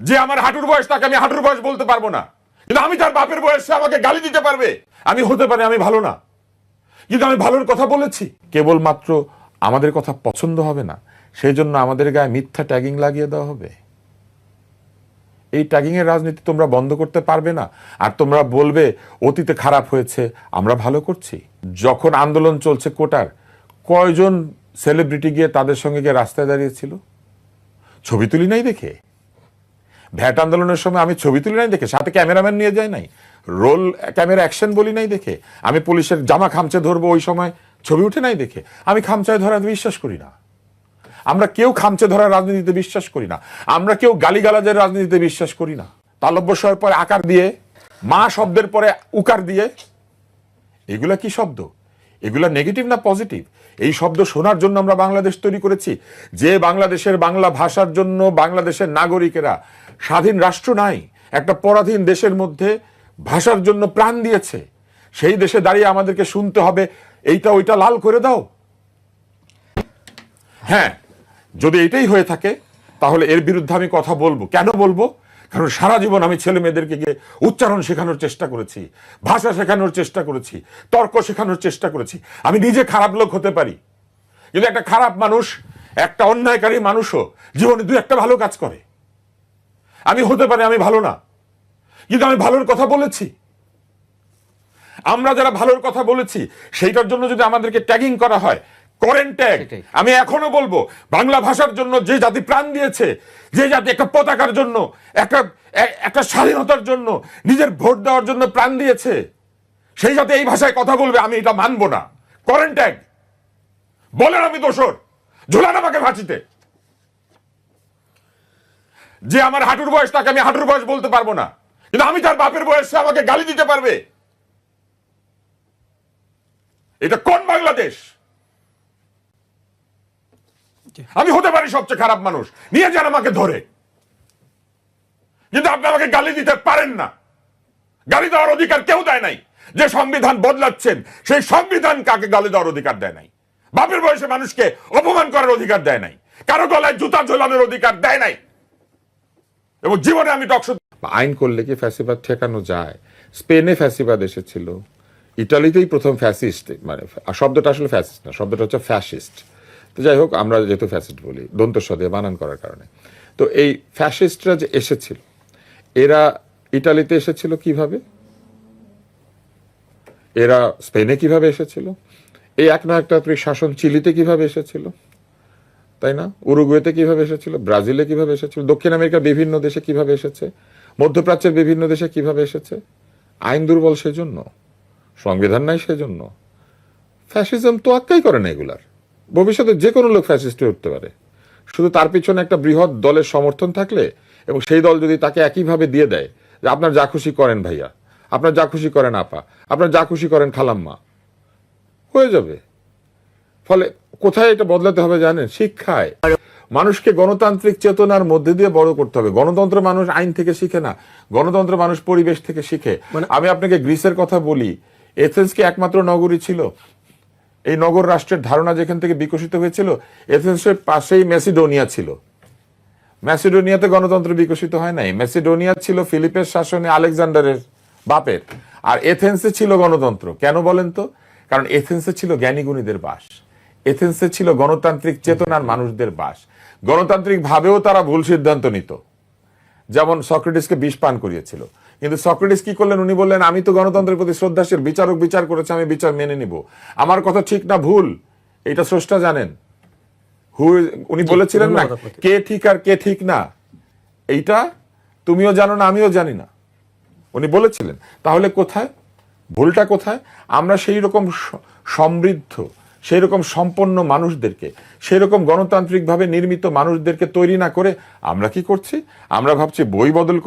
যে আমার হাঁটুর বয়স তাকে আমি হাঁটুর বয়স বলতে পারবো না, কিন্তু আমি তার বাপের বয়সে আমাকে গালি দিতে পারবে। আমি হতে পারি আমি ভালো না, কিন্তু আমি ভালোর কথা বলেছি। কেবলমাত্র আমাদের কথা পছন্দ হবে না সেই জন্য আমাদের গায়ে মিথ্যা ট্যাগিং লাগিয়ে দেওয়া হবে। এই ট্যাগিং এর রাজনীতি তোমরা বন্ধ করতে পারবে না। আর তোমরা বলবে অতীতে খারাপ হয়েছে, আমরা ভালো করছি। যখন আন্দোলন চলছে কোটার, কয়জন সেলিব্রিটি গিয়ে তাদের সঙ্গে গিয়ে রাস্তায় দাঁড়িয়েছিল? ছবি তুলি নাই দেখে? ভ্যাট আন্দোলনের সময় আমি ছবি তুলি নাই দেখে? সাথে ক্যামেরাম্যান নিয়ে যাই নাই? রোল ক্যামেরা অ্যাকশন বলি নাই দেখে? আমি পুলিশের জামা খামচে ধরবো ওই সময় ছবি উঠে নাই দেখে? আমি খামচায় ধরাতে বিশ্বাস করি না। আমরা কেউ খামচে ধরার রাজনীতিতে বিশ্বাস করি না। আমরা কেউ গালিগালাজের রাজনীতিতে বিশ্বাস করি না। তালব্যস্বরের পরে আকার দিয়ে, মা শব্দের পরে উকার দিয়ে, এগুলা কি শব্দ? এগুলা নেগেটিভ না পজিটিভ? এই শব্দ শোনার জন্য আমরা বাংলাদেশ তৈরি করেছি। যে বাংলাদেশের বাংলা ভাষার জন্য বাংলাদেশের নাগরিকেরা স্বাধীন রাষ্ট্র নাই, একটা পরাধীন দেশের মধ্যে ভাষার জন্য প্রাণ দিয়েছে, সেই দেশে দাঁড়িয়ে আমাদেরকে শুনতে হবে এইটা ওইটা লাল করে দাও? হ্যাঁ, যদি এটাই হয়ে থাকে তাহলে এর বিরুদ্ধে আমি কথা বলবো। কেন বলবো? কারণ সারা জীবন আমি ছেলে মেয়েদেরকে গিয়ে উচ্চারণ শেখানোর চেষ্টা করেছি, ভাষা শেখানোর চেষ্টা করেছি, তর্ক শেখানোর চেষ্টা করেছি। আমি নিজে খারাপ লোক হতে পারি, কিন্তু একটা খারাপ মানুষ, একটা অন্যায়কারী মানুষও জীবনে দু একটা ভালো কাজ করে। আমি হতে পারি আমি ভালো না, কিন্তু আমি ভালোর কথা বলেছি। আমরা যারা ভালোর কথা বলেছি সেইটার জন্য যদি আমাদেরকে ট্যাগিং করা হয়, করেন ট্যাগ। আমি এখনো বলবো, বাংলা ভাষার জন্য যে জাতি প্রাণ দিয়েছে, যে জাতি একটা পতাকার জন্য, একটা স্বাধীনতার জন্য, নিজের ভোট দেওয়ার জন্য প্রাণ দিয়েছে, সেই জাতি এই ভাষায় কথা বলবে, আমি এটা মানবো না। করেন ট্যাগ, বলেন আমি দোষর, ঝুলান আমাকে ফাঁসিতে। যে আমার হাঁটুর বয়স তাকে আমি হাঁটুর বয়স বলতে পারবো না, কিন্তু আমি তার বাপের বয়সে আমাকে গালি দিতে পারবে। এটা কোন বাংলাদেশ? আমি হতে পারি সবচেয়ে খারাপ মানুষ, নিয়ে যান আমাকে ধরে, কিন্তু আপনি আমাকে গালি দিতে পারেন না। গালি দেওয়ার অধিকার কেউ দেয় নাই। যে সংবিধান বদলাচ্ছেন সেই সংবিধান কাকে গালি দেওয়ার অধিকার দেয় নাই। বাপের বয়সে মানুষকে অপমান করার অধিকার দেয় নাই, কারো গলায় জুতা ঝোলানোর অধিকার দেয় নাই। এবং জীবনে আমি আইন করলে কি ফ্যাসিবাদ ঠেকানো যায়? স্পেনে ফ্যাসিবাদ এসেছিল, ইটালিতেই প্রথম ফ্যাসিস্ট, মানে শব্দটা আসলে ফ্যাসিস্ট না, শব্দটা হচ্ছে ফ্যাসিস্ট। তো যাই হোক, আমরা যেহেতু ফ্যাসিস্ট বলি দন্তস্ব দিয়ে বানান করার কারণে, তো এই ফ্যাসিস্টরা যে এসেছিল, এরা ইটালিতে এসেছিল কিভাবে, এরা স্পেনে কিভাবে এসেছিল, এই একনায়কতান্ত্রিক শাসন চিলিতে কিভাবে এসেছিল, তাই না? উরুগুয়েতে কিভাবে এসেছিল, ব্রাজিলে কিভাবে এসেছিল, দক্ষিণ আমেরিকার বিভিন্ন দেশে কিভাবে এসেছে, মধ্যপ্রাচ্যের বিভিন্ন দেশে কিভাবে এসেছে? আইন দুর্বল সেজন্য, সংবিধান নাই সেজন্য। ফ্যাসিজম তো আক্কাই করে না এগুলার। ভবিষ্যতে যে কোনো লোক ফ্যাসিস্ট হয়ে উঠতে পারে, শুধু তার পিছনে একটা বৃহৎ দলের সমর্থন থাকলে, এবং সেই দল যদি তাকে একইভাবে দিয়ে দেয় যে আপনার যা খুশি করেন ভাইয়া, আপনার যা খুশি করেন আপা, আপনার যা খুশি করেন খালাম্মা, হয়ে যাবে। ফলে কোথায় এটা বদলাতে হবে জানেন? শিক্ষায়। মানুষকে গণতান্ত্রিক চেতনার মধ্যে দিয়ে বড় করতে হবে। গণতন্ত্র মানুষ আইন থেকে শিখে না, গণতন্ত্র মানুষ পরিবেশ থেকে শিখে। আমি আপনাকে গ্রিসের কথা বলি, এথেন্স কি একমাত্র নগরী ছিল? এই নগর রাষ্ট্রের ধারণা যেখান থেকে বিকশিত হয়েছিল, এথেন্সের পাশেই ম্যাসিডোনিয়া ছিল। ম্যাসিডোনিয়াতে গণতন্ত্র বিকশিত হয় নাই। ম্যাসিডোনিয়া ছিল ফিলিপের শাসনে আলেকজান্ডারের বাপের, আর এথেন্সে ছিল গণতন্ত্র। কেন বলেন তো? কারণ এথেন্সে ছিল জ্ঞানীগুণীদের বাস, এথেন্সে ছিল গণতান্ত্রিক চেতনার মানুষদের বাস। গণতান্ত্রিক ভাবেও তারা ভুল সিদ্ধান্ত নিত, যেমন সক্রেটিসকে বিষ পান করিয়েছিল। কিন্তু সক্রেটিস কি করলেন? উনি বললেন আমি তো গণতন্ত্রের প্রতি শ্রদ্ধাশীল, বিচারক বিচার করেছে, আমি বিচার মেনে নিব, আমার কথা ঠিক না ভুল এটা স্রষ্টা জানেন। উনি বলেছিলেন না, কে ঠিক আর কে ঠিক না এইটা তুমিও জানো না আমিও জানি না, উনি বলেছিলেন। তাহলে কোথায় ভুলটা? কোথায়? আমরা সেই রকম সমৃদ্ধ, সেই রকম সম্পন্ন মানুষদেরকে, সেই রকম গণতান্ত্রিক ভাবে নির্মিত মানুষদেরকে তৈরি না করে আমরা কি করছি? আমরা ভাবছি বই বদল